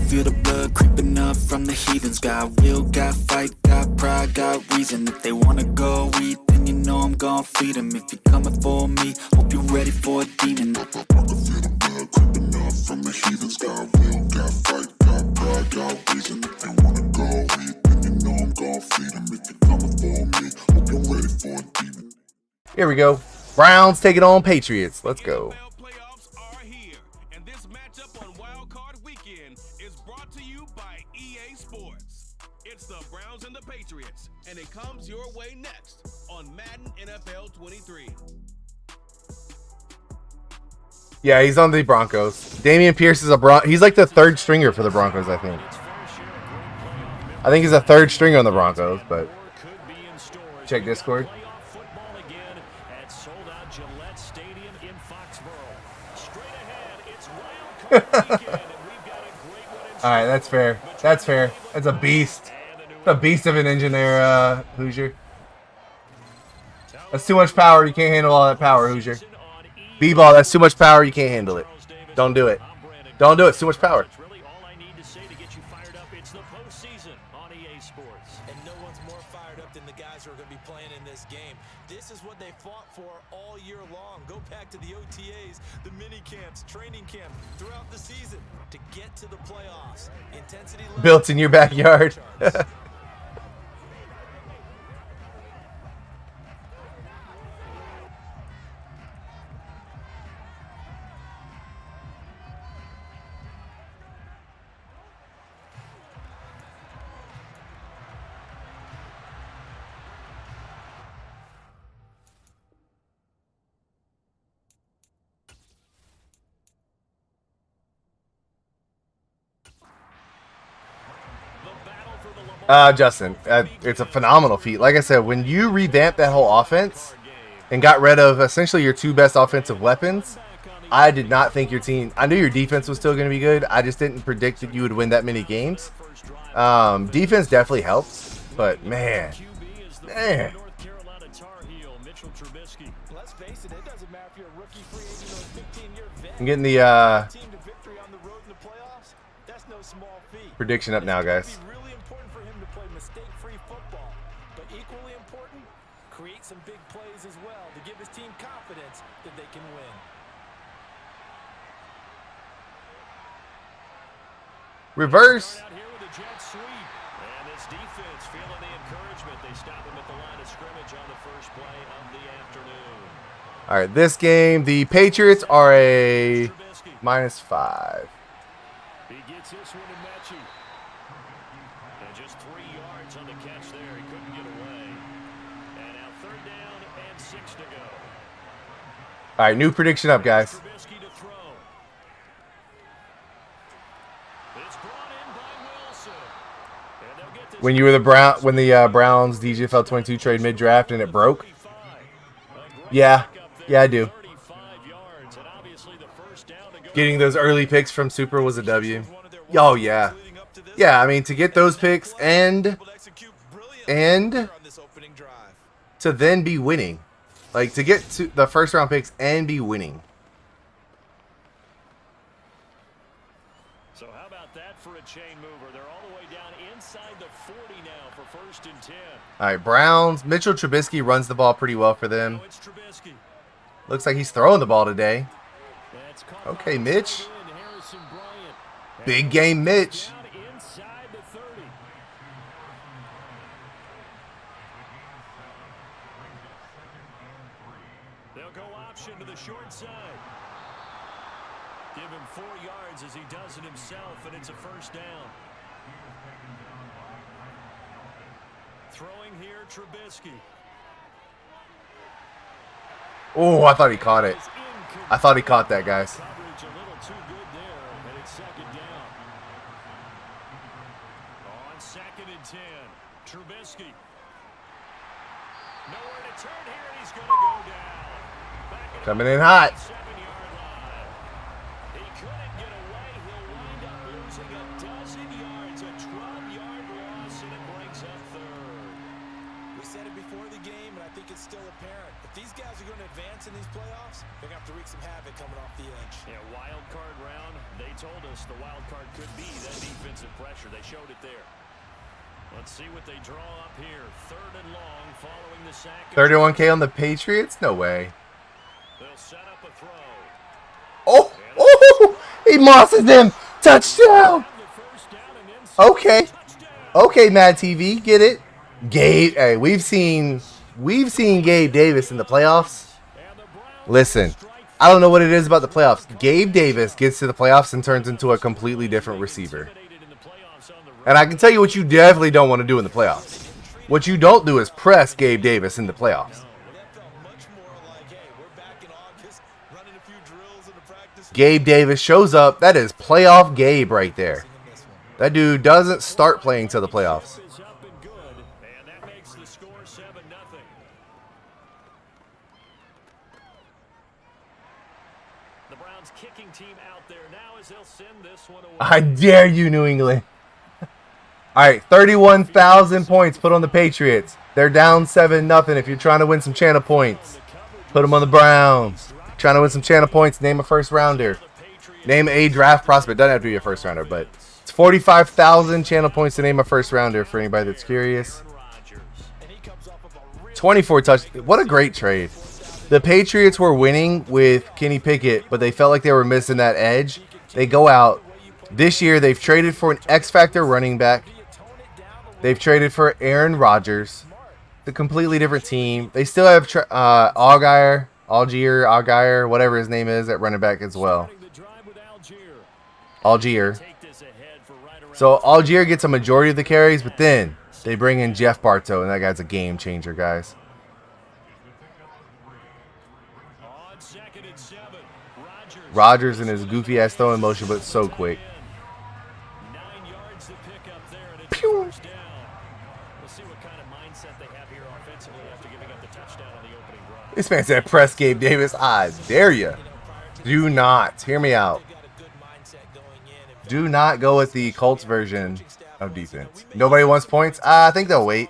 feel the blood creeping up from the heathens. Got will, got fight, got pride, got reason. If they wanna go eat, then you know I'm gon' feed them. If you're coming for me, hope you're ready for a demon. I can feel the blood creeping up from the heathens. Got will, got fight, got pride, got reason. If they wanna go eat, then you know I'm gon' feed them. If you're coming for me, hope you're ready for a demon. Here we go. Browns taking on Patriots. Let's go. Playoffs are here, and this matchup on Wildcard weekend is brought to you by EA Sports. It's the Browns and the Patriots, and it comes your way next on Madden NFL 23. Yeah, he's on the Broncos. Dameon Pierce is he's like the third stringer for the Broncos, I think. I think he's a third stringer on the Broncos, but check Discord. Alright, that's fair. That's fair. That's a beast. It's a beast of an engine there, Hoosier. That's too much power. You can't handle all that power, Hoosier. B-ball, that's too much power. You can't handle it. Don't do it. Don't do it. It's too much power. Who are going to be playing in this game. This is what they fought for all year long. Go back to the OTAs, the mini camps, training camp throughout the season to get to the playoffs. Intensity built in your backyard. Justin, it's a phenomenal feat. Like I said, when you revamped that whole offense and got rid of essentially your two best offensive weapons, I did not think your team... I knew your defense was still going to be good. I just didn't predict that you would win that many games. Defense definitely helps, but man. I'm getting the prediction up now, guys. Create some big plays as well to give his team confidence that they can win. Reverse. And this defense feeling the encouragement. They stop him at the line of scrimmage on the first play of the afternoon. All right, this game, the Patriots are a -5. He gets this one in matching. And just 3 yards on the catch there. He couldn't get away. And now 3rd down and 6 to go. All right, new prediction up, guys. When you were the Browns DGFL 22 trade mid-draft and it broke? Yeah, I do. Getting those early picks from Super was a W. Oh yeah. Yeah, I mean to get those picks and to then be winning. Like to get to the first round picks and be winning. So how about that for a chain mover? They're all the way down inside the 40 now for 1st and 10. All right, Browns. Mitchell Trubisky runs the ball pretty well for them. Looks like he's throwing the ball today. Okay, Mitch. Big game, Mitch. They'll go option to the short side. Give him 4 yards as he does it himself, and it's a 1st down. Throwing here, Trubisky. Oh, I thought he caught it. I thought he caught that, guys. Coverage a little too good there, and it's 2nd down. On 2nd and 10, Trubisky. Nowhere to turn here, and he's going to go down. Coming in hot. 7-yard line. He couldn't get away. He'll wind up losing a dozen yards, a 12-yard loss, and it brings up 3rd. We said it before the game, and I think it's still apparent. If these guys are going to advance in these playoffs, they're going to have to wreak some havoc coming off the edge. Yeah, wild card round. They told us the wild card could be that defense. defensive pressure. They showed it there. Let's see what they draw up here. 3rd and long following the sack. 31K on the Patriots? No way. They'll set up a throw. Oh! Oh! He mosses them! Touchdown! Okay. Okay, Mad TV. Get it? Gabe. Hey, we've seen Gabe Davis in the playoffs. Listen, I don't know what it is about the playoffs. Gabe Davis gets to the playoffs and turns into a completely different receiver. And I can tell you what you definitely don't want to do in the playoffs. What you don't do is press Gabe Davis in the playoffs. Gabe Davis shows up. That is playoff Gabe right there. That dude doesn't start playing till the playoffs. I dare you, New England. All right, 31,000 points put on the Patriots. They're down 7-0. If you're trying to win some channel points, put them on the Browns. Trying to win some channel points, name a first rounder. Name a draft prospect. Doesn't have to be a first rounder, but it's 45,000 channel points to name a first rounder for anybody that's curious. 24 touch. What a great trade. The Patriots were winning with Kenny Pickett, but they felt like they were missing that edge. They go out. This year, they've traded for an X-Factor running back. They've traded for Aaron Rodgers. It's a completely different team. They still have Algier, whatever his name is, at running back as well. Algier. So Algier gets a majority of the carries, but then they bring in Jeff Bartow, and that guy's a game changer, guys. Rodgers and his goofy ass throwing motion, but so quick. Pew. This man said press Gabe Davis. I dare you. Do not. Hear me out. Do not go with the Colts version of defense. Nobody wants points? I think they'll wait.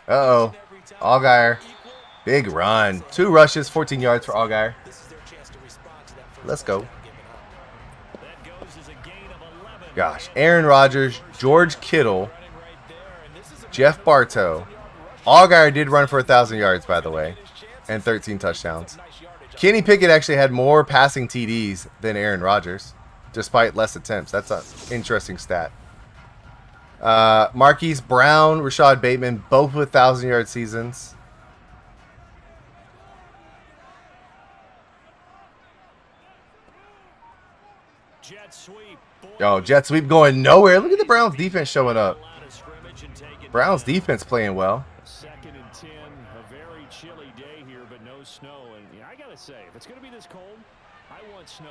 Uh-oh. Allgaier. Big run. 2 rushes, 14 yards for Allgaier. Let's go. Gosh. Aaron Rodgers, George Kittle, Jeff Bartow. Allgaier did run for 1,000 yards, by the way, and 13 touchdowns. Kenny Pickett actually had more passing TDs than Aaron Rodgers, despite less attempts. That's an interesting stat. Marquise Brown, Rashad Bateman, both with 1,000-yard seasons. Yo, jet sweep going nowhere. Look at the Browns defense showing up. Browns defense playing well. 2nd and 10, a very chilly day here, but no snow. And I gotta say, if it's gonna be this cold, I want snow.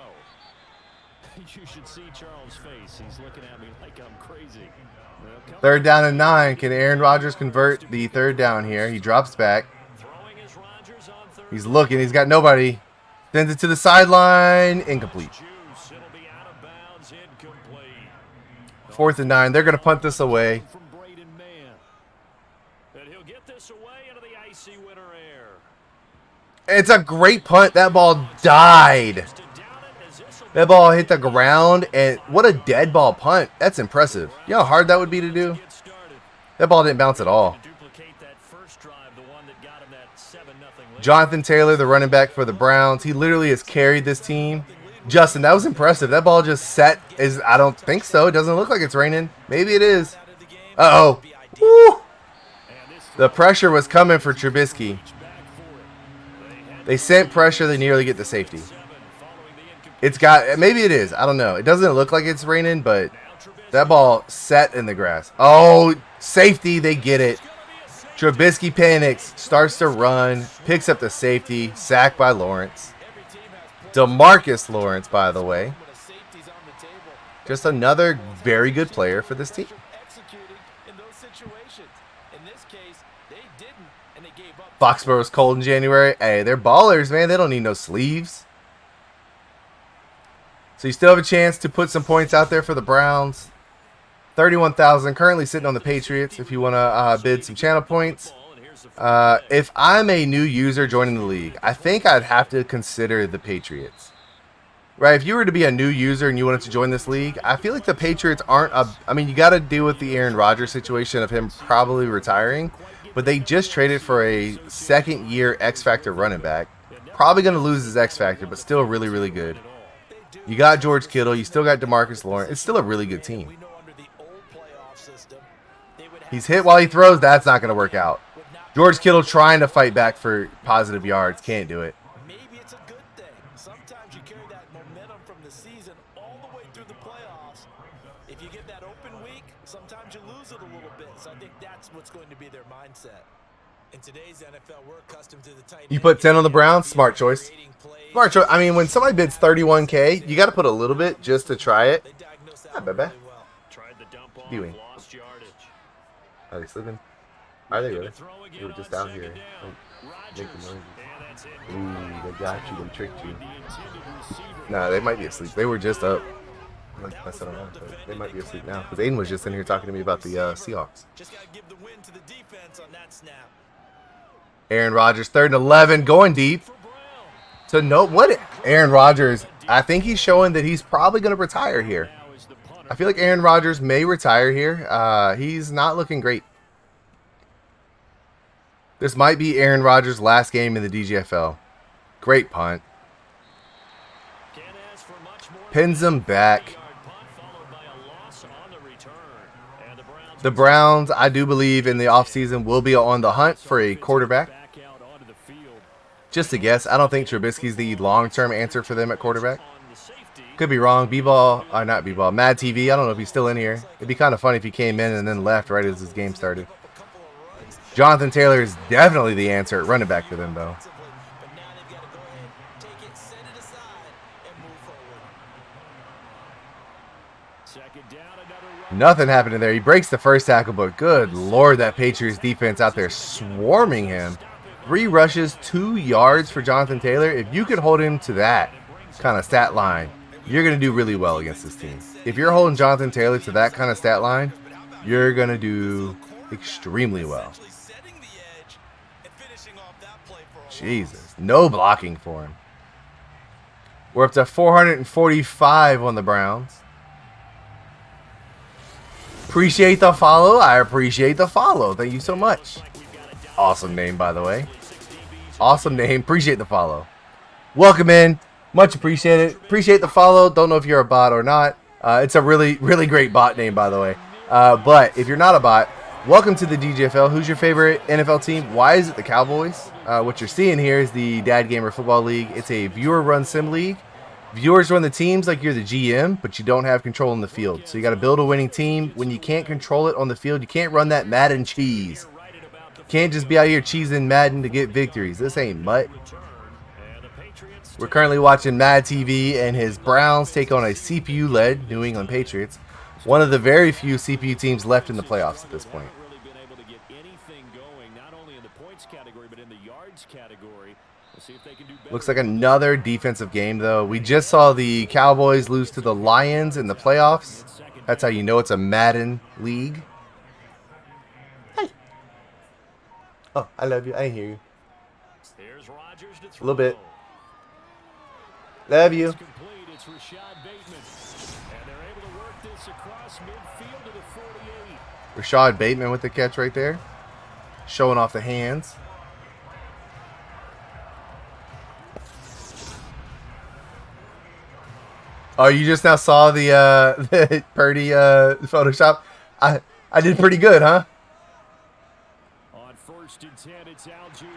You should see Charles' face. He's looking at me like I'm crazy. 3rd down and 9. Can Aaron Rodgers convert the 3rd down here? He drops back. He's looking. He's got nobody. Sends it to the sideline. Incomplete. 4th and 9. They're going to punt this away. It's a great punt. That ball died. That ball hit the ground, and what a dead ball punt. That's impressive. You know how hard that would be to do? That ball didn't bounce at all. Jonathan Taylor, the running back for the Browns. He literally has carried this team. Justin, that was impressive. That ball just set. I don't think so. It doesn't look like it's raining. Maybe it is. Uh-oh. Woo. The pressure was coming for Trubisky. They sent pressure. They nearly get the safety. It's got, maybe it is. I don't know. It doesn't look like it's raining, but that ball set in the grass. Oh, safety. They get it. Trubisky panics, starts to run, picks up the safety, sacked by Lawrence. DeMarcus Lawrence, by the way. Just another very good player for this team. Foxborough's cold in January. Hey, they're ballers, man. They don't need no sleeves. So you still have a chance to put some points out there for the Browns. 31,000 currently sitting on the Patriots if you want to bid some channel points. If I'm a new user joining the league, I think I'd have to consider the Patriots. right? If you were to be a new user and you wanted to join this league, I feel like the Patriots aren't I mean, you got to deal with the Aaron Rodgers situation of him probably retiring, but they just traded for a second-year X Factor running back. Probably going to lose his X Factor, but still really, really good. You got George Kittle. You still got DeMarcus Lawrence. It's still a really good team. He's hit while he throws. That's not going to work out. George Kittle trying to fight back for positive yards. Can't do it. Maybe it's a good thing. Sometimes you carry that momentum from the season all the way through the playoffs. If you get that open week, sometimes you lose it a little bit. So I think that's what's going to be their mindset. In today's NFL, we're accustomed to the tight. You put 10 on the Browns. Smart choice. Smart choice. I mean, when somebody bids $31K, you got to put a little bit just to try it. Ah, baby. Viewing. Are they sleeping? Are they really? They were just out here making noises. Ooh, they got you. They tricked you. Nah, they might be asleep. They were just up. I said around, but they might be asleep now. Because Aiden was just in here talking to me about the Seahawks. Aaron Rodgers, 3rd and 11, going deep. To note what Aaron Rodgers, I think he's showing that he's probably going to retire here. I feel like Aaron Rodgers may retire here. He's not looking great. This might be Aaron Rodgers' last game in the DGFL. Great punt. Pins him back. The Browns, I do believe in the offseason, will be on the hunt for a quarterback. Just a guess. I don't think Trubisky's the long-term answer for them at quarterback. Could be wrong. Not B-Ball. Mad TV. I don't know if he's still in here. It'd be kind of funny if he came in and then left right as his game started. Jonathan Taylor is definitely the answer at running back for them, though. Nothing happening there. He breaks the first tackle, but good Lord, that Patriots defense out there swarming him. 3 rushes, 2 yards for Jonathan Taylor. If you could hold him to that kind of stat line, you're going to do really well against this team. If you're holding Jonathan Taylor to that kind of stat line, you're going to do extremely well. Jesus, no blocking for him. We're up to 445 on the Browns. Appreciate the follow. I appreciate the follow. Thank you so much. Awesome name, by the way. Awesome name. Appreciate the follow. Welcome in. Much appreciated. Appreciate the follow. Don't know if you're a bot or not. It's a really, really great bot name, by the way. But if you're not a bot, welcome to the DGFL. Who's your favorite NFL team? Why is it the Cowboys? What you're seeing here is the DADDgamer Football League. It's a viewer-run sim league. Viewers run the teams like you're the GM, but you don't have control in the field. So you got to build a winning team. When you can't control it on the field, you can't run that Madden cheese. You can't just be out here cheesing Madden to get victories. This ain't mutt. We're currently watching Mad TV and his Browns take on a CPU-led New England Patriots. One of the very few CPU teams left in the playoffs at this point. Looks like another defensive game, though. We just saw the Cowboys lose to the Lions in the playoffs. That's how you know it's a Madden league. Hey. Oh, I love you. I hear you. A little bit. Love you. Rashad Bateman with the catch right there. Showing off the hands. Oh, you just now saw the Purdy Photoshop? I did pretty good, huh? On 1st and 10, it's Algier.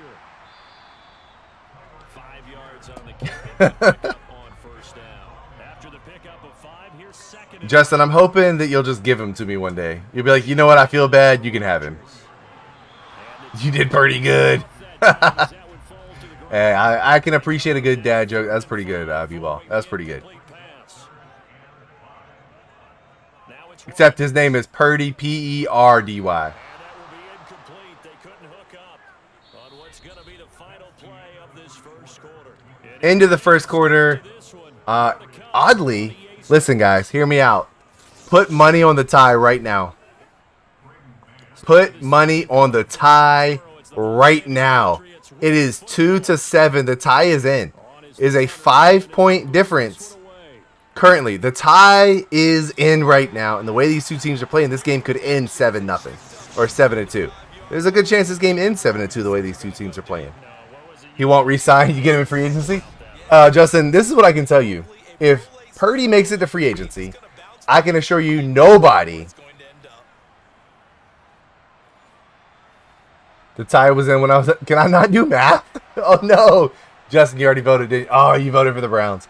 5 yards on the carry. On 1st down. After the pickup of 5, here's 2nd. Justin, I'm hoping that you'll just give him to me one day. You'll be like, you know what? I feel bad. You can have him. You did pretty good. Hey, I can appreciate a good dad joke. That's pretty good, B-Ball. That's pretty good. Except his name is Purdy, P-E-R-D-Y. Into the first quarter. Oddly, listen, guys, hear me out. Put money on the tie right now. Put money on the tie right now. It is 2-7. The tie is in. It is a 5-point difference currently, the tie is in right now, and the way these two teams are playing, this game could end 7-0 or 7-2. There's a good chance this game ends 7-2 the way these two teams are playing. He won't re-sign. You get him in free agency? Justin, this is what I can tell you. If Purdy makes it to free agency, I can assure you nobody. The tie was in when I was... Can I not do math? Oh, no. Justin, you already voted, didn't you? Oh, you voted for the Browns.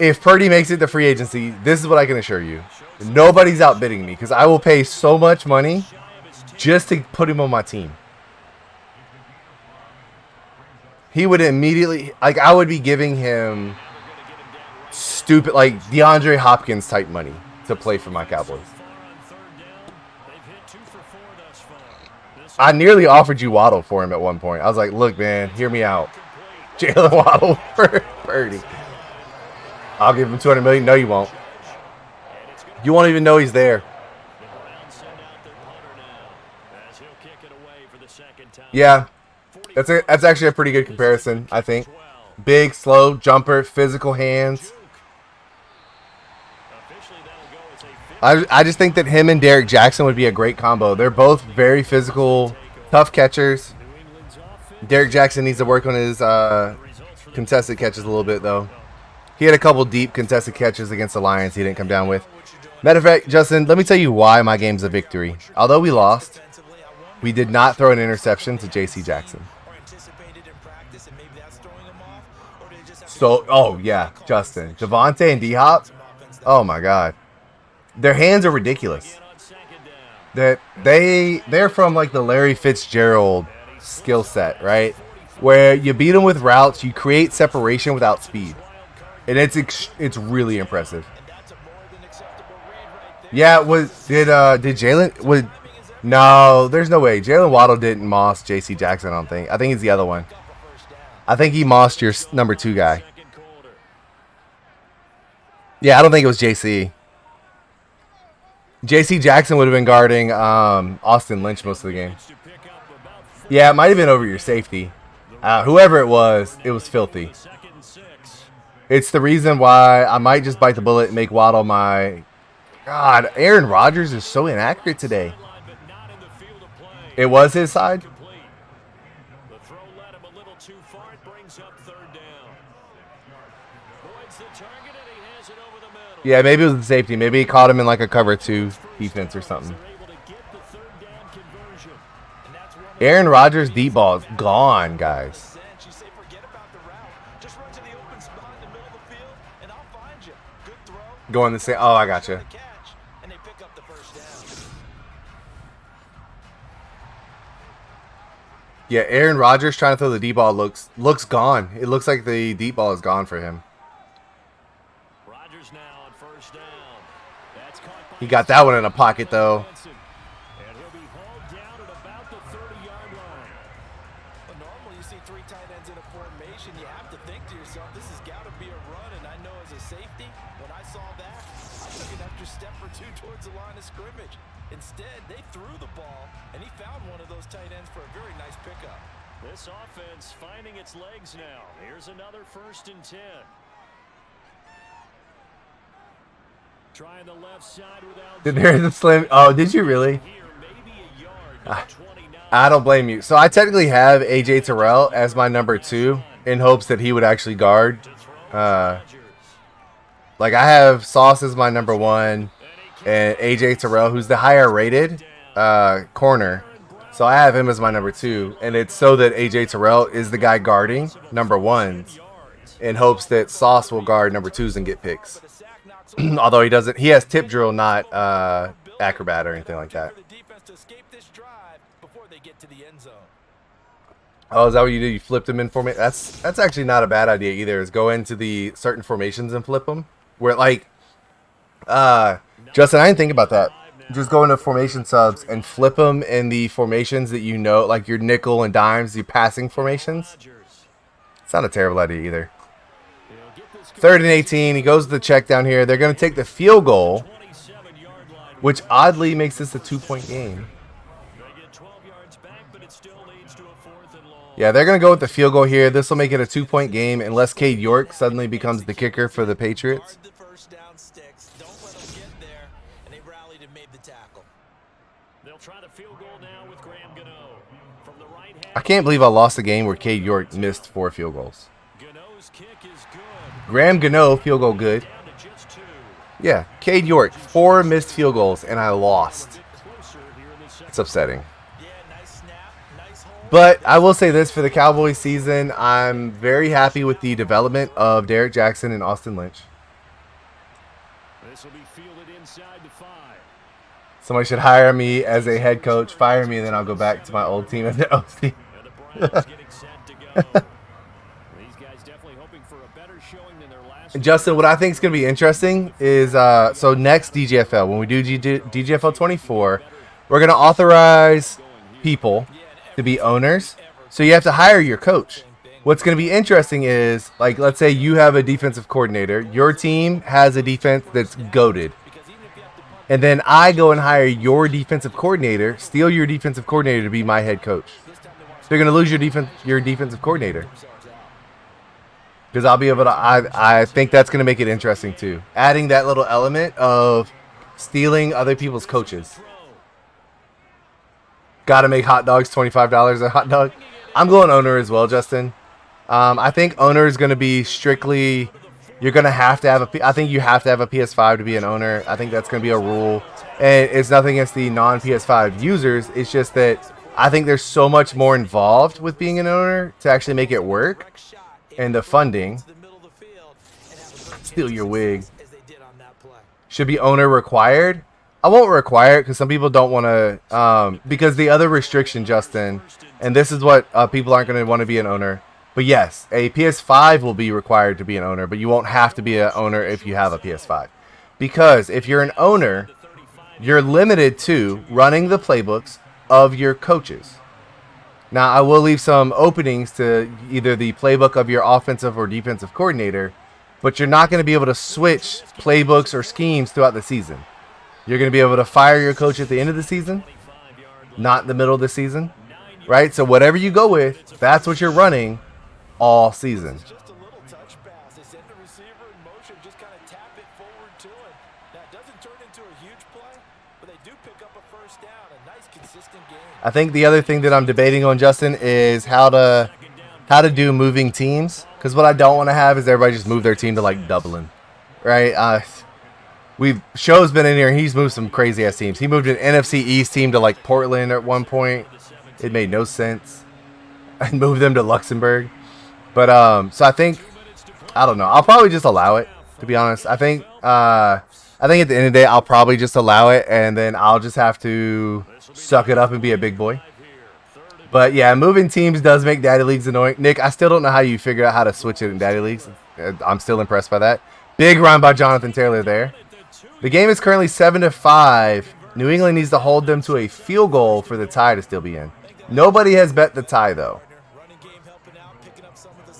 If Purdy makes it to free agency, this is what I can assure you. Nobody's outbidding me because I will pay so much money just to put him on my team. He would immediately... Like, I would be giving him stupid, like, DeAndre Hopkins type money to play for my Cowboys. I nearly offered you Waddle for him at one point. I was like, look, man, hear me out. Jalen Waddle for Purdy. I'll give him $200 million. No, you won't. You won't even know he's there. Yeah, that's actually a pretty good comparison, I think. Big, slow, jumper, physical hands. I just think that him and Derek Jackson would be a great combo. They're both very physical, tough catchers. Derek Jackson needs to work on his contested catches a little bit, though. He had a couple deep contested catches against the Lions he didn't come down with. Matter of fact, Justin, let me tell you why my game's a victory. Although we lost, we did not throw an interception to J.C. Jackson. So, oh, yeah, Justin. Javonte and D-Hop, oh, my God. Their hands are ridiculous. They're from like the Larry Fitzgerald skill set, right? Where you beat them with routes, you create separation without speed, and it's really impressive. Yeah, did Jalen no? There's no way Jalen Waddle didn't moss J.C. Jackson. I don't think. I think he's the other one. I think he mossed your number 2 guy. Yeah, I don't think it was J.C. J.C. Jackson would have been guarding Austin Lynch most of the game. Yeah, it might have been over your safety. Whoever it was filthy. It's the reason why I might just bite the bullet and make Waddle my... God, Aaron Rodgers is so inaccurate today. It was his side? Yeah, maybe it was the safety. Maybe he caught him in like a cover 2 defense or something. Aaron Rodgers' deep ball is gone, guys. Going the same. Oh, I gotcha. Yeah, Aaron Rodgers trying to throw the deep ball looks gone. It looks like the deep ball is gone for him. He got that one in a pocket, though. Normally, you see 3 tight ends in a formation. You have to think to yourself, this has got to be a run. And I know as a safety, when I saw that, I took an extra step or 2 towards the line of scrimmage. Instead, they threw the ball, and he found one of those tight ends for a very nice pickup. This offense finding its legs now. Here's another 1st and 10. Trying the left side without... There's a slim... Oh, did you really? I don't blame you. So I technically have A.J. Terrell as my number 2 in hopes that he would actually guard. Like, I have Sauce as my number 1 and A.J. Terrell, who's the higher rated corner. So I have him as my number 2. And it's so that A.J. Terrell is the guy guarding number 1s in hopes that Sauce will guard number 2s and get picks. Although he doesn't, he has tip drill, not acrobat or anything like that. Oh, is that what you did? You flipped him in formation? That's actually not a bad idea either. Is go into the certain formations and flip them. Where like, Justin, I didn't think about that. Just go into formation subs and flip them in the formations that you know, like your nickel and dimes, your passing formations. It's not a terrible idea either. 3rd and 18. He goes to the check down here. They're going to take the field goal, which oddly makes this a 2-point game. Yeah, they're going to go with the field goal here. This will make it a 2-point game unless Cade York suddenly becomes the kicker for the Patriots. The first down sticks. Don't let them get there, and they rallied and made the tackle. They'll try the field goal now with Graham Gano from the right hand. I can't believe I lost a game where Cade York missed 4 field goals. Gano's kick is good. Graham Gano, field goal good. Down to just 2. Yeah, Cade York, 4 missed field goals, and I lost. Closer here in the second. It's upsetting. Yeah, nice snap, nice hold. But I will say this for the Cowboys season, I'm very happy with the development of Derek Jackson and Austin Lynch. This will be fielded inside the 5. Somebody should hire me as a head coach, fire me, and then I'll go back to my old team at the OC. And the Browns getting set to go. These guys definitely hoping for a better showing than their last. And Justin, what I think is going to be interesting is, so next DGFL, when we do DGFL 24, we're going to authorize people to be owners. So you have to hire your coach. What's going to be interesting is, like, let's say you have a defensive coordinator. Your team has a defense that's goated. And then I go and hire your defensive coordinator, steal your defensive coordinator to be my head coach. So you're going to lose your defensive coordinator. Because I'll be able to, I think that's going to make it interesting too. Adding that little element of stealing other people's coaches. Got to make hot dogs $25 a hot dog. I'm going owner as well, Justin. I think owner is going to be strictly, you're going to have I think you have to have a PS5 to be an owner. I think that's going to be a rule. And it's nothing against the non-PS5 users. It's just that I think there's so much more involved with being an owner to actually make it work. And the funding. Steal your wig. Should be owner required. I won't require it because some people don't want to, because the other restriction, Justin, and this is what people aren't going to want to be an owner. But yes, a PS5 will be required to be an owner, but you won't have to be an owner if you have a PS5. Because if you're an owner, you're limited to running the playbooks of your coaches. Now, I will leave some openings to either the playbook of your offensive or defensive coordinator, but you're not going to be able to switch playbooks or schemes throughout the season. You're going to be able to fire your coach at the end of the season, not in the middle of the season, right? So whatever you go with, that's what you're running all season. Just a little touch pass. They send the receiver in motion, just kind of tap it forward to him. That doesn't turn into a huge play, but they do pick up a first down. A nice, consistent game. I think the other thing that I'm debating on, Justin, is how to do moving teams. Because what I don't want to have is everybody just move their team to like Dublin, right? Show's been in here and he's moved some crazy ass teams. He moved an NFC East team to like Portland at one point. It made no sense. And moved them to Luxembourg. But so I think, I don't know. I'll probably just allow it, to be honest. I think at the end of the day, I'll probably just allow it, and then I'll just have to suck it up and be a big boy. But yeah, moving teams does make Daddy Leagues annoying. Nick, I still don't know how you figure out how to switch it in Daddy Leagues. I'm still impressed by that. Big run by Jonathan Taylor there. The game is currently 7-5. New England needs to hold them to a field goal for the tie to still be in. Nobody has bet the tie, though.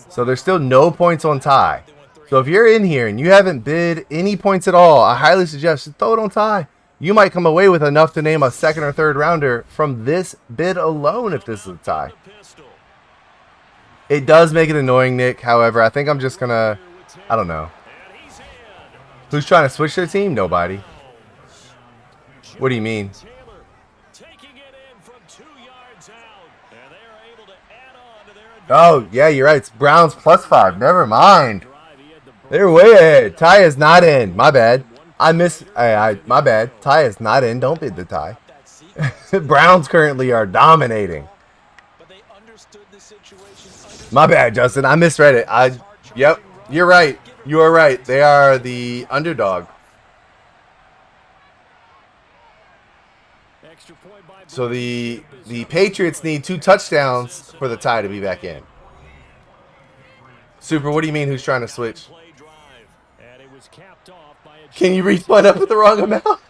So there's still no points on tie. So if you're in here and you haven't bid any points at all, I highly suggest just throw it on tie. You might come away with enough to name a second or third rounder from this bid alone if this is a tie. It does make it annoying, Nick. However, I think I'm just going to, I don't know. Who's trying to switch their team? Nobody. What do you mean? Oh, yeah, you're right. It's Browns +5. Never mind. They're way ahead. Tie is not in. My bad. My bad. Tie is not in. Don't bid the tie. Browns currently are dominating. My bad, Justin. I misread it. Yep, you're right. You are right. They are the underdog. So the Patriots need 2 touchdowns for the tie to be back in. Super, what do you mean who's trying to switch? Can you respawn up with the wrong amount?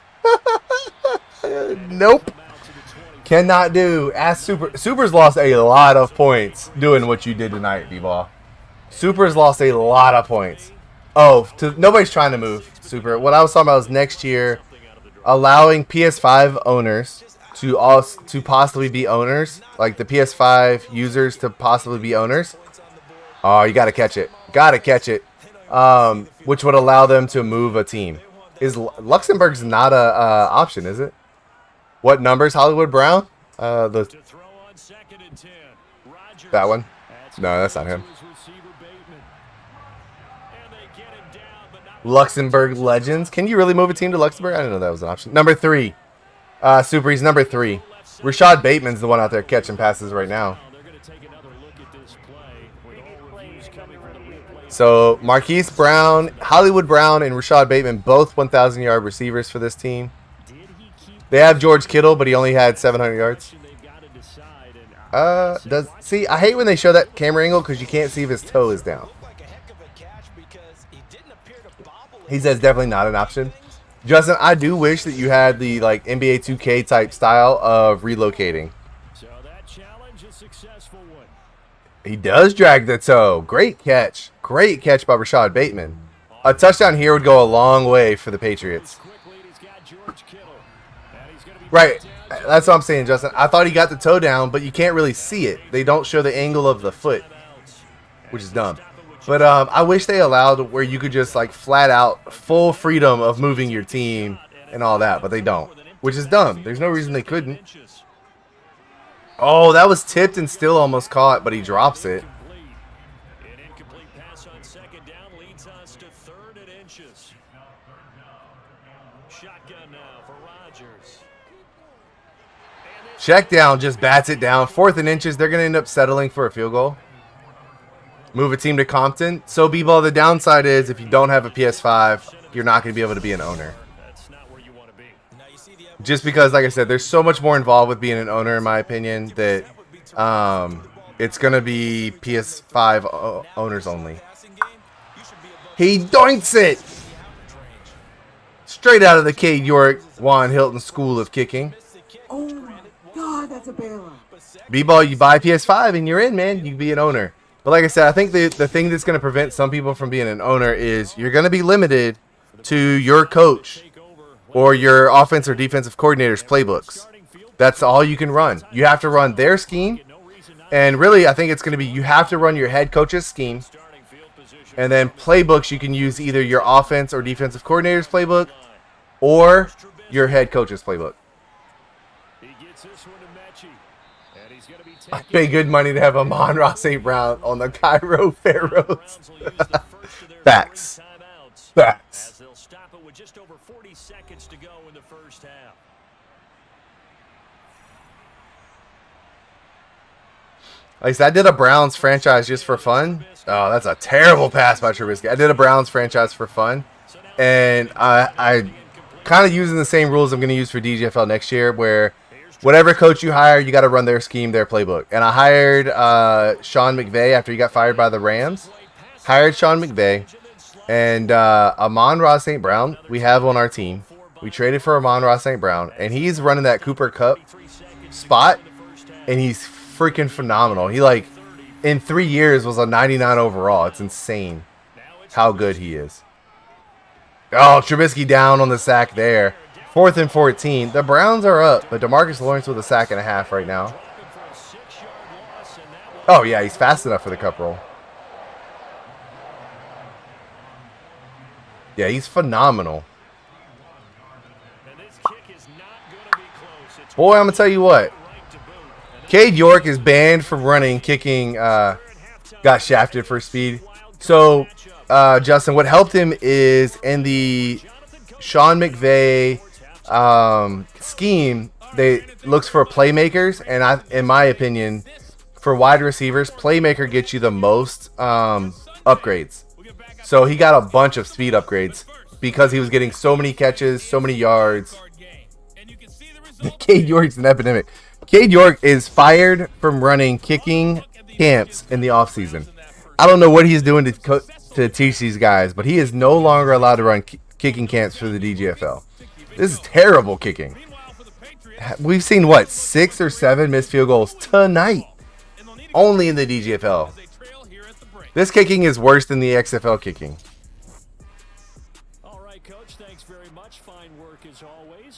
Nope. Cannot do. Ask Super. Super's lost a lot of points doing what you did tonight, D-Ball. Super's lost a lot of points. Oh, nobody's trying to move, Super. What I was talking about was next year allowing PS5 owners to possibly be owners, like the PS5 users to possibly be owners. Oh, you got to catch it. Got to catch it. Which would allow them to move a team. Is Luxembourg's not a option, is it? What numbers, Hollywood Brown? That one? No, that's not him. Luxembourg Legends. Can you really move a team to Luxembourg? I didn't know that was an option. Number 3. Super, he's number 3. Rashad Bateman's the one out there catching passes right now. So Marquise Brown, Hollywood Brown, and Rashad Bateman, both 1,000-yard receivers for this team. They have George Kittle, but he only had 700 yards. See, I hate when they show that camera angle because you can't see if his toe is down. He says definitely not an option. Justin, I do wish that you had the like NBA 2K type style of relocating. So that challenge is successful one. He does drag the toe. Great catch. Great catch by Rashad Bateman. A touchdown here would go a long way for the Patriots. Right. That's what I'm saying, Justin. I thought he got the toe down, but you can't really see it. They don't show the angle of the foot, which is dumb. But I wish they allowed where you could just like flat out full freedom of moving your team and all that, but they don't, which is dumb. There's no reason they couldn't. Oh, that was tipped and still almost caught, but he drops it. An incomplete pass on second down leads us to 3rd and inches. Shotgun now for Rodgers. Check down, just bats it down. 4th and inches. They're going to end up settling for a field goal. Move a team to Compton. So, B-Ball, the downside is if you don't have a PS5, you're not going to be able to be an owner. That's not where you want to be. Just because, like I said, there's so much more involved with being an owner, in my opinion, that it's going to be PS5 owners only. He doinks it! Straight out of the Cade York Juan Hilton School of Kicking. Oh my God, that's a bailout. B-Ball, you buy PS5 and you're in, man. You can be an owner. But like I said, I think the thing that's going to prevent some people from being an owner is you're going to be limited to your coach or your offense or defensive coordinator's playbooks. That's all you can run. You have to run their scheme. And really, I think it's going to be you have to run your head coach's scheme. And then playbooks, you can use either your offense or defensive coordinator's playbook or your head coach's playbook. I pay good money to have Amon-Ra St. Brown on the Cairo Pharaohs. Facts. Facts. As they'll stop it with just over 40 seconds to go in the first half. Like I said, I did a Browns franchise just for fun. Oh, that's a terrible pass by Trubisky. I did a Browns franchise for fun. And I kind of using the same rules I'm going to use for DGFL next year where whatever coach you hire, you got to run their scheme, their playbook. And I hired Sean McVay after he got fired by the Rams. Hired Sean McVay. And Amon-Ra St. Brown, we have on our team. We traded for Amon-Ra St. Brown. And he's running that Cooper Kupp spot. And he's freaking phenomenal. He, like, in 3 years was a 99 overall. It's insane how good he is. Oh, Trubisky down on the sack there. 4th and 14. The Browns are up, but DeMarcus Lawrence with a sack and a half right now. Oh, yeah, he's fast enough for the cup roll. Yeah, he's phenomenal. Boy, I'm going to tell you what. Cade York is banned from running, kicking, got shafted for speed. So, Justin, what helped him is in the Sean McVay scheme, they looks for playmakers, and in my opinion, for wide receivers, playmaker gets you the most upgrades. So he got a bunch of speed upgrades because he was getting so many catches, so many yards. Cade York's an epidemic. Cade York is fired from running kicking camps in the offseason. I don't know what he's doing to teach these guys, but he is no longer allowed to run kicking camps for the DGFL. This is terrible kicking. We've seen, what, 6 or 7 missed field goals tonight. Only in the DGFL. This kicking is worse than the XFL kicking. All right, Coach. Thanks very much. Fine work as always.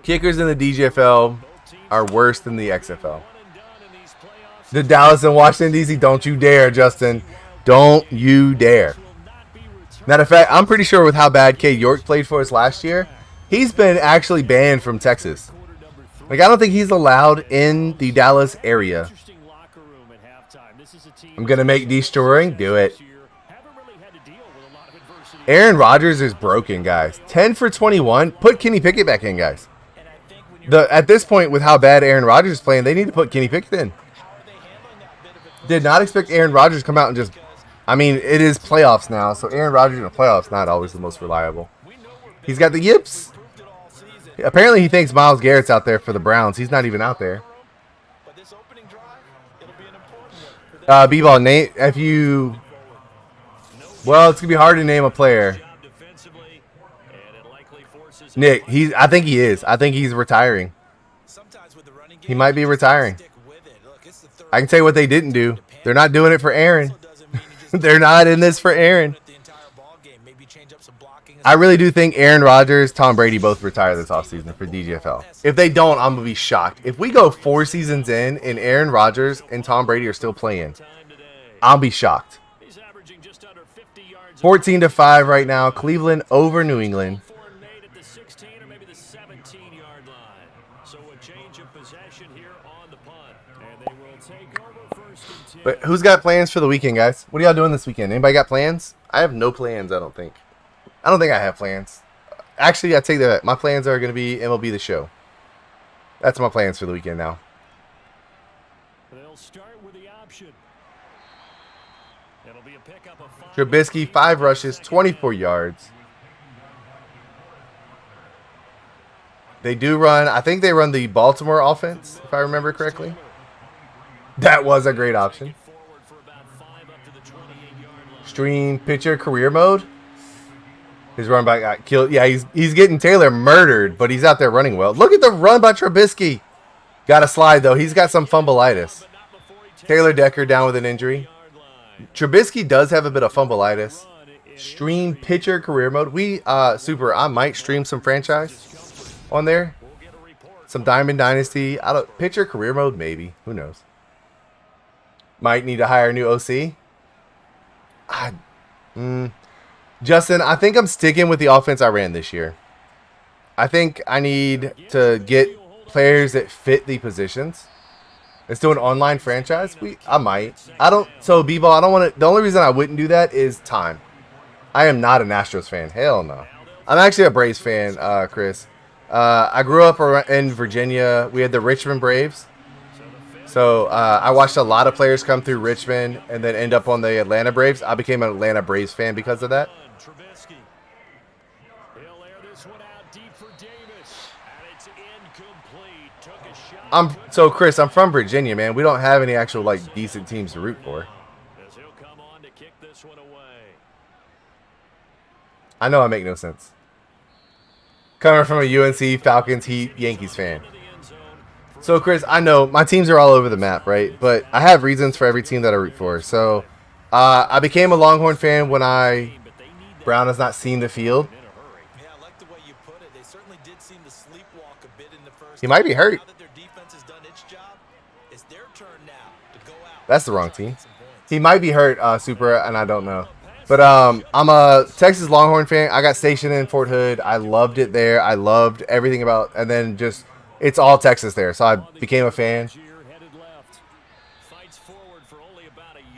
Kickers in the DGFL are worse than the XFL. The Dallas and Washington, D.C., don't you dare, Justin. Don't you dare. Matter of fact, I'm pretty sure with how bad K. York played for us last year, he's been actually banned from Texas. Like, I don't think he's allowed in the Dallas area. I'm going to make destroying. Do it. Aaron Rodgers is broken, guys. 10 for 21. Put Kenny Pickett back in, guys. At this point, with how bad Aaron Rodgers is playing, they need to put Kenny Pickett in. Did not expect Aaron Rodgers to come out and just... I mean, it is playoffs now, so Aaron Rodgers in the playoffs not always the most reliable. He's got the yips. Apparently, he thinks Myles Garrett's out there for the Browns. He's not even out there. B-Ball, Nate, if you... Well, it's going to be hard to name a player. Nick, I think he is. I think he's retiring. He might be retiring. I can tell you what they didn't do. They're not doing it for Aaron. They're not in this for Aaron. I really do think Aaron Rodgers, Tom Brady both retire this offseason for DGFL. If they don't, I'm going to be shocked. If we go 4 seasons in and Aaron Rodgers and Tom Brady are still playing, I'll be shocked. 14-5 right now. Cleveland over New England. But who's got plans for the weekend, guys? What are y'all doing this weekend? Anybody got plans? I have no plans, I don't think. I don't think I have plans. Actually, I take that. My plans are going to be MLB The Show. That's my plans for the weekend now. They'll start with the option. It'll be a pickup of 5. Trubisky, 5 rushes, 24 yards. They do run, I think they run the Baltimore offense, if I remember correctly. That was a great option. Stream pitcher career mode. His run back got killed. Yeah, he's getting Taylor murdered, but he's out there running well. Look at the run by Trubisky. Got a slide, though. He's got some fumbleitis. Taylor Decker down with an injury. Trubisky does have a bit of fumbleitis. Stream pitcher career mode. Super, I might stream some franchise on there. Some Diamond Dynasty. Pitcher career mode, maybe. Who knows? Might need to hire a new OC. Justin, I think I'm sticking with the offense I ran this year. I think I need to get players that fit the positions. Let's do an online franchise. I might. So B-Ball, I don't want to. The only reason I wouldn't do that is time. I am not an Astros fan. Hell no. I'm actually a Braves fan, Chris. I grew up in Virginia. We had the Richmond Braves. So I watched a lot of players come through Richmond and then end up on the Atlanta Braves. I became an Atlanta Braves fan because of that. So Chris, I'm from Virginia, man. We don't have any actual decent teams to root for. I know I make no sense. Coming from a UNC, Falcons, Heat, Yankees fan. So, Chris, I know my teams are all over the map, right? But I have reasons for every team that I root for. So, I became a Longhorn fan when Brown has not seen the field. He might be hurt. That's the wrong team. He might be hurt, Super, and I don't know. But I'm a Texas Longhorn fan. I got stationed in Fort Hood. I loved it there. I loved everything about, and then just it's all Texas there. So I became a fan.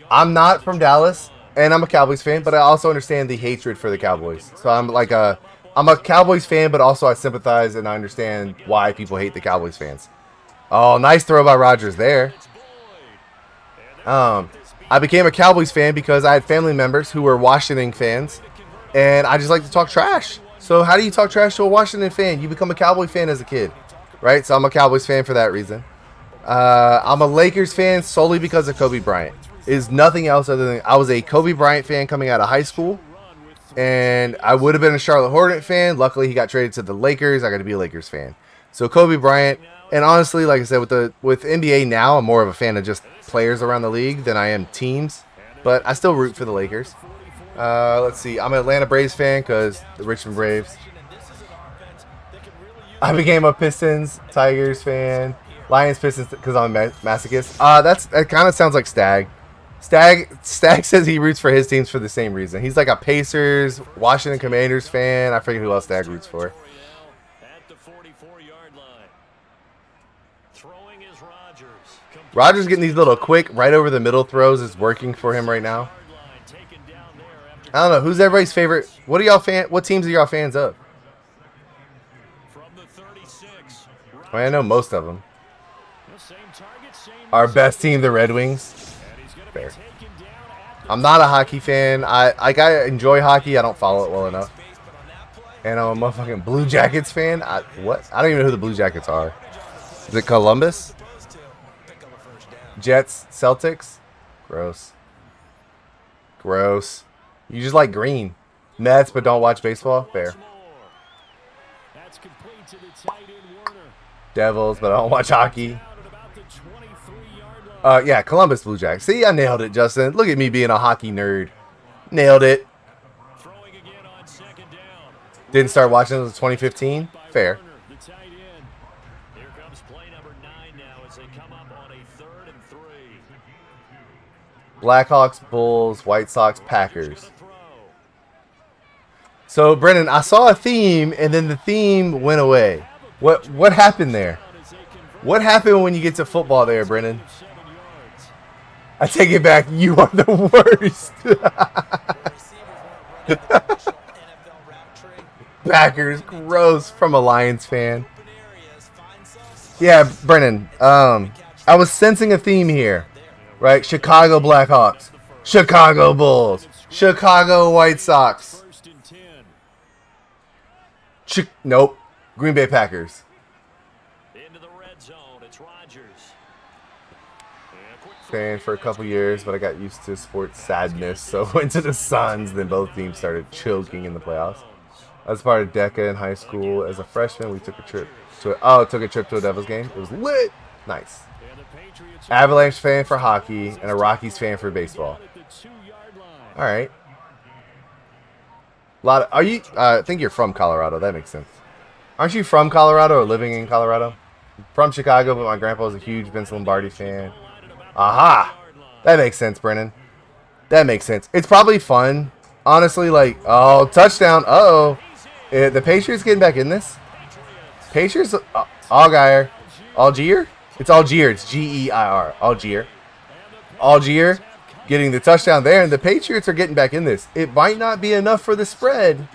I'm not from Dallas, and I'm a Cowboys fan, but I also understand the hatred for the Cowboys. So I'm a Cowboys fan, but also I sympathize and I understand why people hate the Cowboys fans. Oh, nice throw by Rodgers there. I became a Cowboys fan because I had family members who were Washington fans, and I just like to talk trash. So how do you talk trash to a Washington fan? You become a Cowboy fan as a kid, right? So I'm a Cowboys fan for that reason. I'm a Lakers fan solely because of Kobe Bryant. Is nothing else other than I was a Kobe Bryant fan coming out of high school, and I would have been a Charlotte Hornet fan. Luckily, he got traded to the Lakers. I got to be a Lakers fan. So Kobe Bryant, and honestly, like I said, with NBA now, I'm more of a fan of just players around the league than I am teams. But I still root for the Lakers. Let's see. I'm an Atlanta Braves fan because the Richmond Braves. I became a Pistons, Tigers fan. Lions, Pistons, because I'm a masochist. That kind of sounds like Stag. Stag says he roots for his teams for the same reason. He's like a Pacers, Washington Commanders fan. I forget who else Stag roots for. At the 44-yard line. Throwing is Rodgers. Rodgers getting these little quick, right over the middle throws is working for him right now. I don't know who's everybody's favorite. What teams are y'all fans of? From the 36. Well, I know most of them. Our best team, the Red Wings. Fair. I'm not a hockey fan. I enjoy hockey. I don't follow it well enough. And I'm a motherfucking Blue Jackets fan. What? I don't even know who the Blue Jackets are. Is it Columbus? Jets, Celtics? Gross. Gross. You just like green. Mets, but don't watch baseball? Fair. Devils, but I don't watch hockey. Yeah, Columbus Blue Jackets. See, I nailed it, Justin. Look at me being a hockey nerd. Nailed it. Didn't start watching until 2015? Fair. Here comes play number 9 now as they come up on a 3rd and 3. Blackhawks, Bulls, White Sox, Packers. So, Brennan, I saw a theme, and then the theme went away. What happened there? What happened when you get to football there, Brennan? I take it back. You are the worst. Packers, gross, from a Lions fan. Yeah, Brennan, I was sensing a theme here, right? Chicago Blackhawks, Chicago Bulls, Chicago White Sox. Nope, Green Bay Packers. Into the red zone, it's Rodgers. Fan for a couple years, but I got used to sports sadness, so went to the Suns. Then both teams started choking in the playoffs. As part of DECA in high school, as a freshman, we took a trip to a Devils game. It was lit. Nice. Avalanche fan for hockey and a Rockies fan for baseball. All right. I think you're from Colorado. That makes sense. Aren't you from Colorado or living in Colorado? From Chicago, but my grandpa was a huge Vince Lombardi fan. Aha! That makes sense, Brennan. That makes sense. It's probably fun. Honestly, like, oh, touchdown. Uh-oh. The Patriots getting back in this? Patriots? Algier. Algier? It's Algier. It's G-E-I-R. Algier. Algier getting the touchdown there, and the Patriots are getting back in this. It might not be enough for the spread.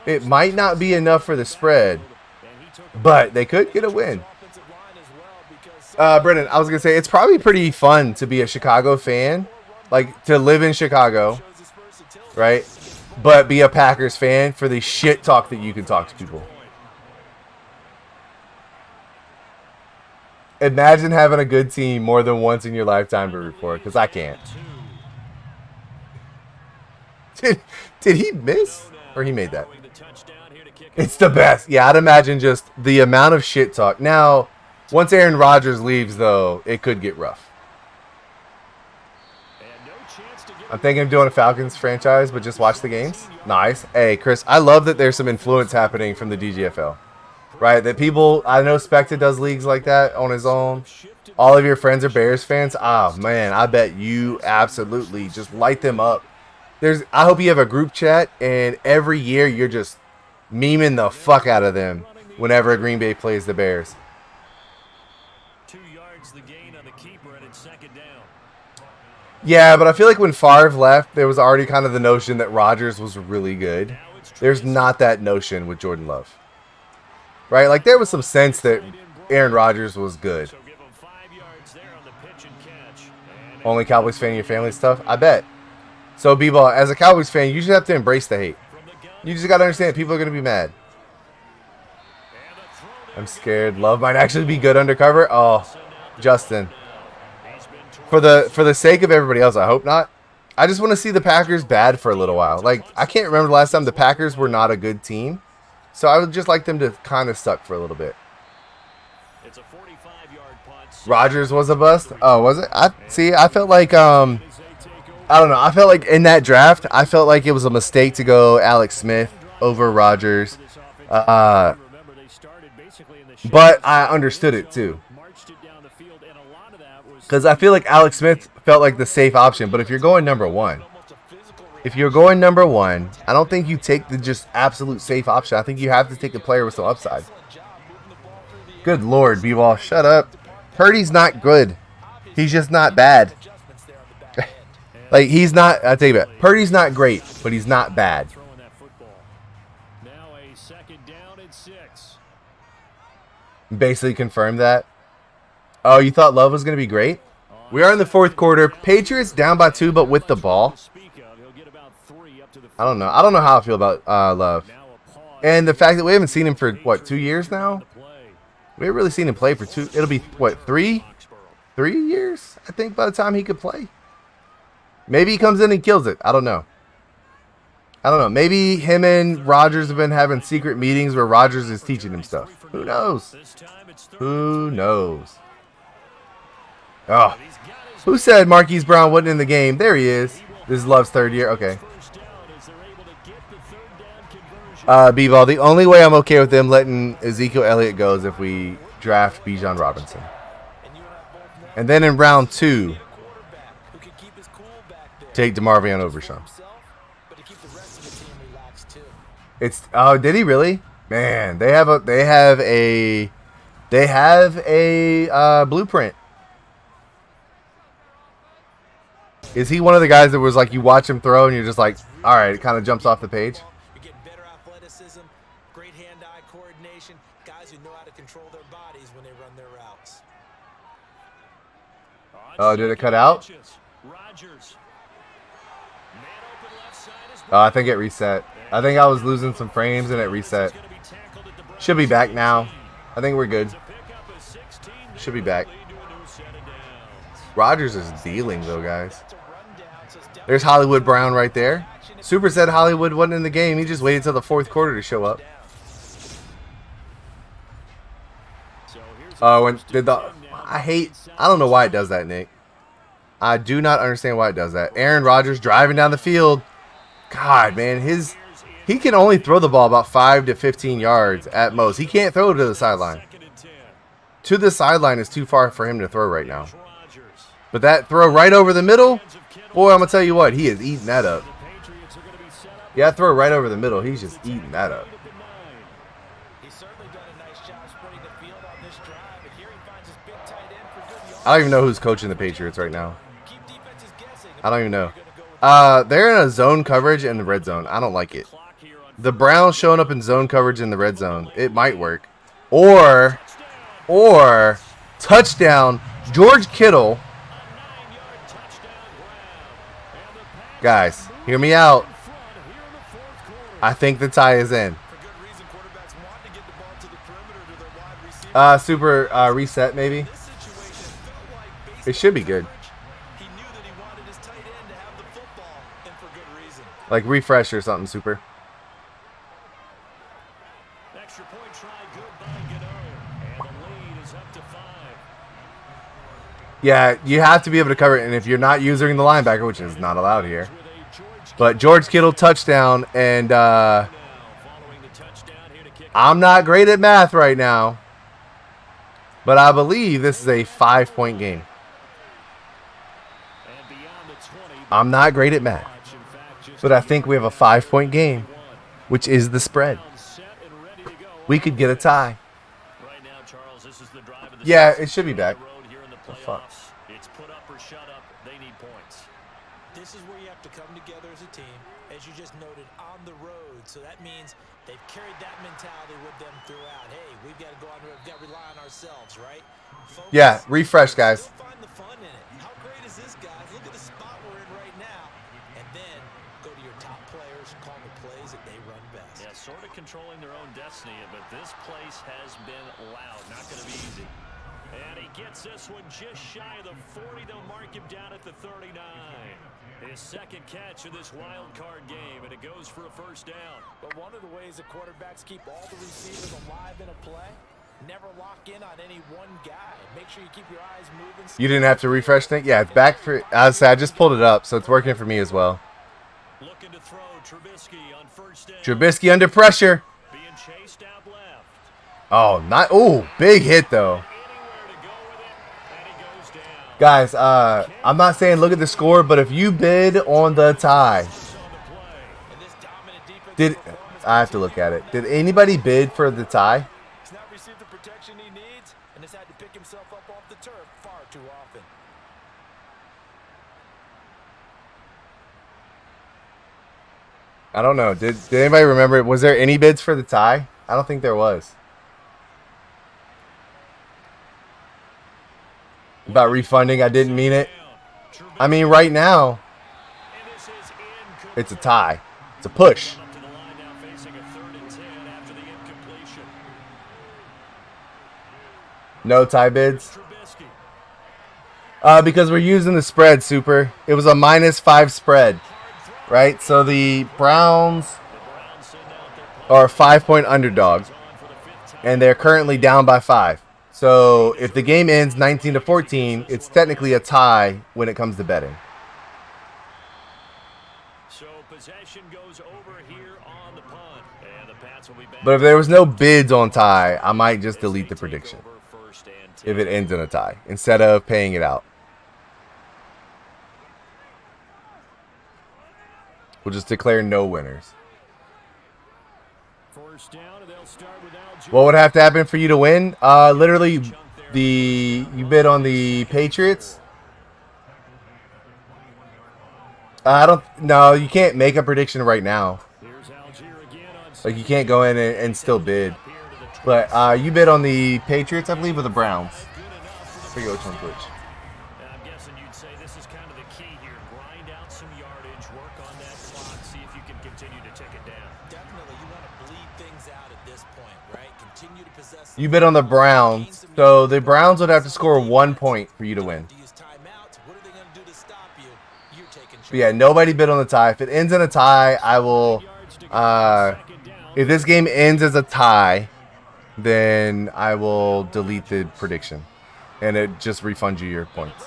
It might not be enough for the spread, but they could get a win. Brennan, I was going to say, it's probably pretty fun to be a Chicago fan, like to live in Chicago, right? But be a Packers fan for the shit talk that you can talk to people. Imagine having a good team more than once in your lifetime to root for, because I can't. Did he miss? Or he made that? It's the best. Yeah, I'd imagine just the amount of shit talk. Now, once Aaron Rodgers leaves, though, it could get rough. I'm thinking of doing a Falcons franchise, but just watch the games. Nice. Hey, Chris, I love that there's some influence happening from the DGFL. Right? That people, I know Specta does leagues like that on his own. All of your friends are Bears fans. Oh, man, I bet you absolutely just light them up. I hope you have a group chat, and every year you're just memeing the fuck out of them whenever Green Bay plays the Bears. 2 yards the gain on the keeper, and it's 2nd down. Yeah, but I feel like when Favre left, there was already kind of the notion that Rodgers was really good. There's not that notion with Jordan Love. Right? Like, there was some sense that Aaron Rodgers was good. Only Cowboys fan in your family stuff? I bet. So, B-Ball, as a Cowboys fan, you just have to embrace the hate. You just got to understand people are going to be mad. I'm scared. Love might actually be good undercover. Oh, Justin. For the sake of everybody else, I hope not. I just want to see the Packers bad for a little while. Like, I can't remember the last time the Packers were not a good team. So I would just like them to kind of suck for a little bit. It's a 45-yard punt. Rodgers was a bust? Oh, was it? I felt like, I don't know. I felt like in that draft, I felt like it was a mistake to go Alex Smith over Rodgers. but I understood it too. Because I feel like Alex Smith felt like the safe option. But if you're going number one, I don't think you take the just absolute safe option. I think you have to take a player with some upside. Good Lord, B-Ball, shut up. Purdy's not good. He's just not bad. Like, he's not, I'll tell you what, Purdy's not great, but he's not bad. Basically confirmed that. Oh, you thought Love was going to be great? We are in the fourth quarter. Patriots down by 2, but with the ball. I don't know. I don't know how I feel about Love. And the fact that we haven't seen him for, what, 2 years now? We haven't really seen him play for 2. It'll be, what, 3 years, I think, by the time he could play. Maybe he comes in and kills it. I don't know. Maybe him and Rodgers have been having secret meetings where Rodgers is teaching him stuff. Who knows? Who knows? Oh. Who said Marquise Brown wasn't in the game? There he is. This is Love's 3rd year. Okay. B-Ball, the only way I'm okay with them letting Ezekiel Elliott go is if we draft Bijan Robinson. And then in round 2, take DeMarvion Overshown. It's did he really? Man, they have a blueprint. Is he one of the guys that was like you watch him throw and you're just like, all right, it kind of jumps off the page? You're getting better athleticism, great hand-eye coordination, guys who know how to control their bodies when they run their routes. Oh, did it cut out? Oh, I think it reset. I think I was losing some frames and it reset. Should be back now. I think we're good. Should be back. Rodgers is dealing though, guys. There's Hollywood Brown right there. Super said Hollywood wasn't in the game. He just waited till the fourth quarter to show up. Oh, and did the I don't know why it does that, Nick. I do not understand why it does that. Aaron Rodgers driving down the field. God, man, he can only throw the ball about 5 to 15 yards at most. He can't throw to the sideline. To the sideline is too far for him to throw right now. But that throw right over the middle, boy, I'm going to tell you what, he is eating that up. Yeah, throw right over the middle. He's just eating that up. I don't even know who's coaching the Patriots right now. I don't even know. They're in a zone coverage in the red zone. I don't like it. The Browns showing up in zone coverage in the red zone. It might work. Or touchdown, George Kittle. Guys, hear me out. I think the tie is in. Super reset maybe. It should be good. Like refresh or something, Super. Yeah, you have to be able to cover it, and if you're not using the linebacker, which is not allowed here. But George Kittle touchdown, and I'm not great at math right now, but I believe this is a 5-point game. I'm not great at math, but I think we have a 5-point game, which is the spread. We could get a tie. Yeah, it should be back. Oh, fuck. It's put up or shut up. They need points. This is where you have to come together as a team, as you just noted, on the road. So that means they've carried that mentality with them throughout. Hey, we've got to go on the road. We've got to rely on ourselves, right? Focus. Yeah, refresh, guys. You'll find the fun in it. How great is this, guys? Look at the spot we're in right now. And then go to your top players and call the plays that they run best. Yeah, sort of controlling their own destiny, but this place has been loud. Not going to be easy. And he gets this one just shy of the 40. They'll mark him down at the 39. His second catch of this wild card game, and it goes for a first down. But one of the ways the quarterbacks keep all the receivers alive in a play, never lock in on any one guy. Make sure you keep your eyes moving. You didn't have to refresh things? Yeah, it's back for. I just pulled it up, so it's working for me as well. Looking to throw Trubisky on first down. Trubisky under pressure. Being chased out left. Oh, not. Oh, big hit though. Guys, I'm not saying look at the score, but if you bid on the tie, I have to look at it. Did anybody bid for the tie? He's not received the protection he needs and has had to pick himself up off the turf far too often. I don't know. Did anybody remember? Was there any bids for the tie? I don't think there was. About refunding, I didn't mean it. I mean, right now, it's a tie. It's a push. No tie bids. Because we're using the spread, Super. It was a -5 spread, right? So the Browns are a 5-point underdog, and they're currently down by 5. So if the game ends 19-14, it's technically a tie when it comes to betting. So possession goes over here on the punt, and the Pats will be back. But if there was no bids on tie, I might just delete the prediction if it ends in a tie instead of paying it out. We'll just declare no winners. First down, and they'll start with Algier. What would have to happen for you to win? Literally, you bid on the Patriots. No, you can't make a prediction right now. Like, you can't go in and still bid. But you bid on the Patriots, I believe, or the Browns. I forget which one's which. I'm guessing you'd say this is kind of the key here. Grind out some yardage, work on that clock, see if you can continue to tick it down. Definitely, you want to bleed things out at this point, right? Continue to possess. You bid on the Browns, so the Browns would have to score 1 point for you to win. Use timeouts. What are they going to do to stop you? You're taking But yeah, nobody bid on the tie. If it ends in a tie, I will. If this game ends as a tie, then I will delete the prediction, and it just refunds you your points.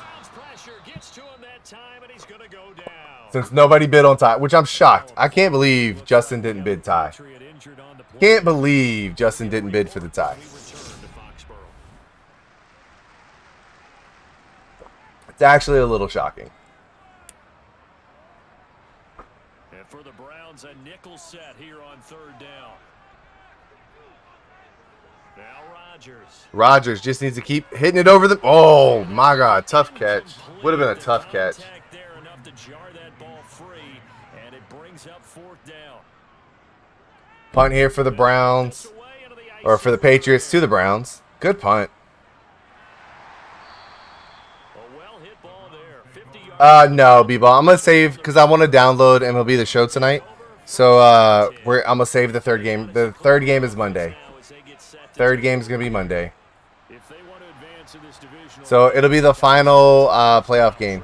Since nobody bid on tie, which I'm shocked. I can't believe Justin didn't bid tie. Can't believe Justin didn't bid for the tie. It's actually a little shocking. And for the Browns, a nickel set here on third down. Now Rodgers just needs to keep hitting it over the. Oh my God, tough catch. Would have been a tough catch. Punt here for the Browns, or for the Patriots to the Browns. Good punt. No, B-ball. I'm gonna save because I want to download MLB The Show tonight. So I'm gonna save the third game. The third game is Monday. Third game is gonna be Monday. So it'll be the final playoff game.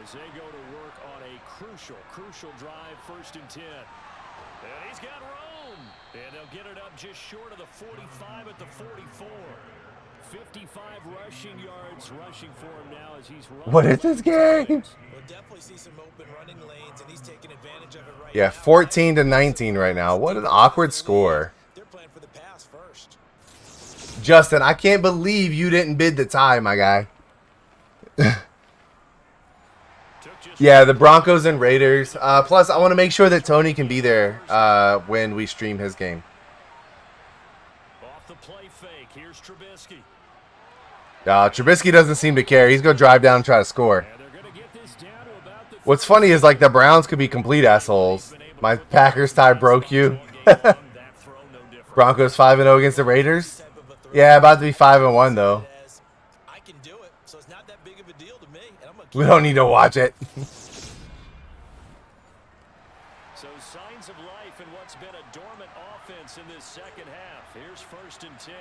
As they go to work on a crucial drive, 1st and 10. And he's got room. And they'll get it up just short of the 45 at the 44. 55 rushing yards rushing for him now as he's running. What is this game? We'll definitely see some open running lanes, and he's taking advantage of it right now. Yeah, 14-19 right now. What an awkward score. They're playing for the pass first. Justin, I can't believe you didn't bid the tie, my guy. Yeah, the Broncos and Raiders. Plus, I want to make sure that Tony can be there when we stream his game. Off the play fake. Here's Trubisky. Trubisky doesn't seem to care. He's going to drive down and try to score. What's funny is, like, the Browns could be complete assholes. My Packers tie broke you. Broncos 5-0 against the Raiders. Yeah, about to be 5-1, though. I can do it, so it's not that big of a deal to me. And I'm gonna We don't need to watch it. So signs of life in what's been a dormant offense in this second half. Here's 1st and 10.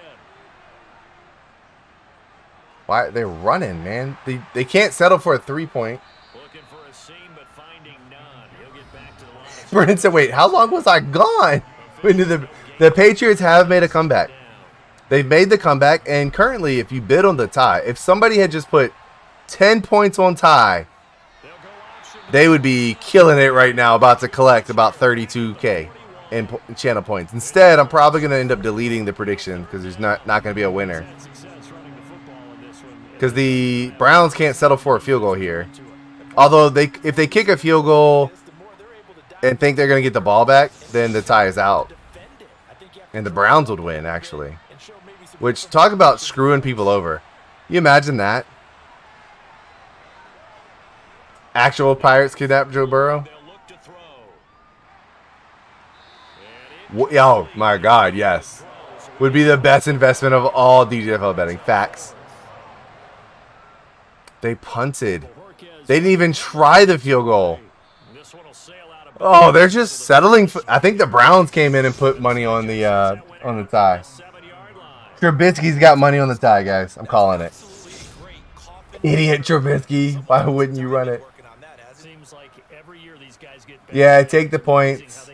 Why they're running, man? They can't settle for a 3-point. Looking for a seam, but finding none. He'll get back to the line. Brennan said, "Wait, how long was I gone?" When did the Patriots have made a comeback? They've made the comeback, and currently, if you bid on the tie, if somebody had just put 10 points on tie, they would be killing it right now, about to collect about $32K. and channel points. Instead, I'm probably going to end up deleting the prediction because there's not going to be a winner. Because the Browns can't settle for a field goal here. Although if they kick a field goal and think they're going to get the ball back, then the tie is out. And the Browns would win, actually. Which, talk about screwing people over. You imagine that? Actual Pirates kidnap Joe Burrow? Oh, my God, yes. Would be the best investment of all DGFL betting. Facts. They punted. They didn't even try the field goal. Oh, they're just settling. I think the Browns came in and put money on the tie. Trubisky's got money on the tie, guys. I'm calling it. Idiot Trubisky. Why wouldn't you run it? Yeah, take the points.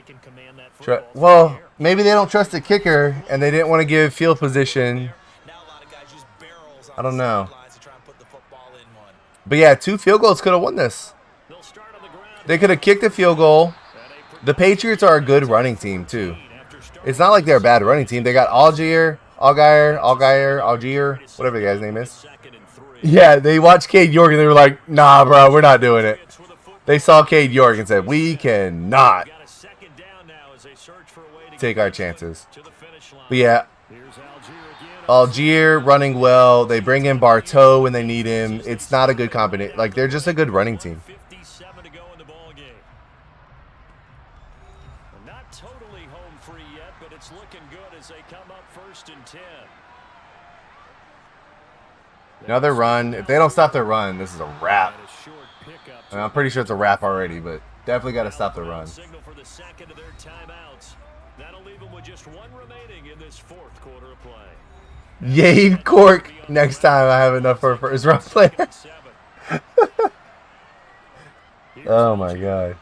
Well, maybe they don't trust the kicker and they didn't want to give field position. I don't know. But yeah, 2 field goals could have won this. They could have kicked a field goal. The Patriots are a good running team, too. It's not like they're a bad running team. They got Algier, whatever the guy's name is. Yeah, they watched Cade York and they were like, nah, bro, we're not doing it. They saw Cade York and said, we cannot take our chances. But yeah, Algier running well. They bring in Bartow when they need him. It's not a good combination. Like, they're just a good running team. Not totally home free yet, but it's looking good as they come up 1st and 10. Another run. If they don't stop their run, this is a wrap. I mean, I'm pretty sure it's a wrap already, but definitely got to stop the run. Signal for the second of their timeouts. That'll leave them with just 1 remaining in this 4th quarter of play. Yay, Cork. Next time I have enough for a first round player. Oh, my God.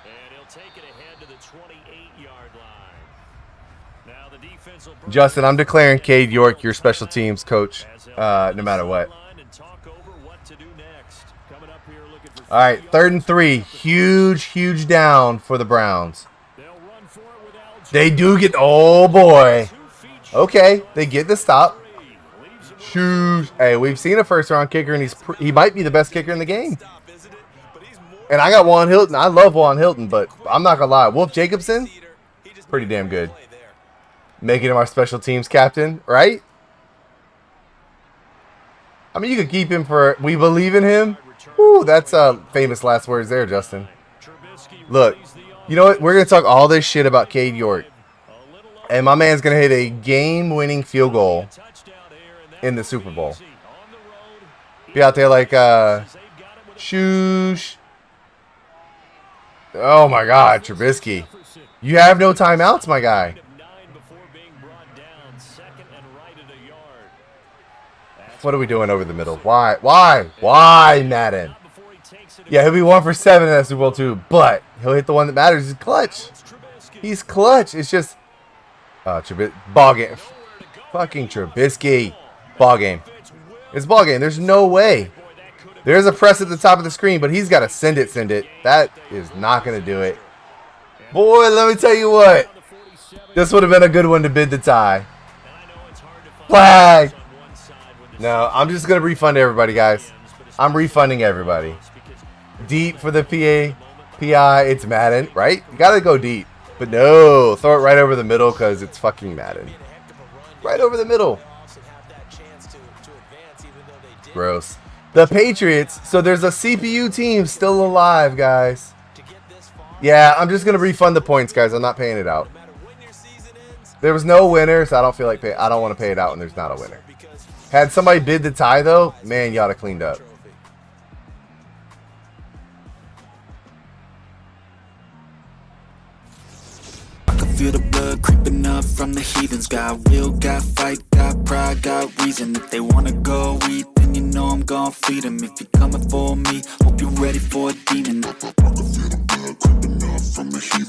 And he'll take it ahead to the 28-yard line. Now the defense will Justin, I'm declaring Cade York your special teams coach, no matter what. All right, 3rd and 3. Huge down for the Browns. They do get, oh boy. Okay, they get the stop. Shoot. Hey, we've seen a first-round kicker, and he might be the best kicker in the game. And I got Juan Hilton. I love Juan Hilton, but I'm not going to lie. Wolf Jacobson, pretty damn good. Making him our special teams captain, right? I mean, you could keep him for, we believe in him. Ooh, that's famous last words there, Justin. Look, you know what? We're going to talk all this shit about Cade York. And my man's going to hit a game-winning field goal in the Super Bowl. Be out there like, shoosh. Oh, my God, Trubisky. You have no timeouts, my guy. What are we doing over the middle? Why? Why, Madden? Yeah, he'll be 1 for 7 in that Super Bowl, too. But he'll hit the one that matters. He's clutch. He's clutch. It's just... ball game. Fucking Trubisky. Ball game. It's ball game. There's no way. There's a press at the top of the screen, but he's got to send it. That is not going to do it. Boy, let me tell you what. This would have been a good one to bid the tie. Flag. No, I'm just going to refund everybody, guys. I'm refunding everybody. Deep for the PI. It's Madden, right? You got to go deep. But no, throw it right over the middle because it's fucking Madden. Right over the middle. Gross. The Patriots. So there's a CPU team still alive, guys. Yeah, I'm just going to refund the points, guys. I'm not paying it out. There was no winner, so I don't feel like I don't want to pay it out when there's not a winner. Had somebody bid the tie, though, man, y'all have cleaned up. I can feel the blood creeping up from the heathens. Got will, got fight, got pride, got reason. If they wanna go eat, then you know I'm gon' feed them. If you're coming for me, hope you're ready for a demon. I can feel the blood creeping up from the heathens.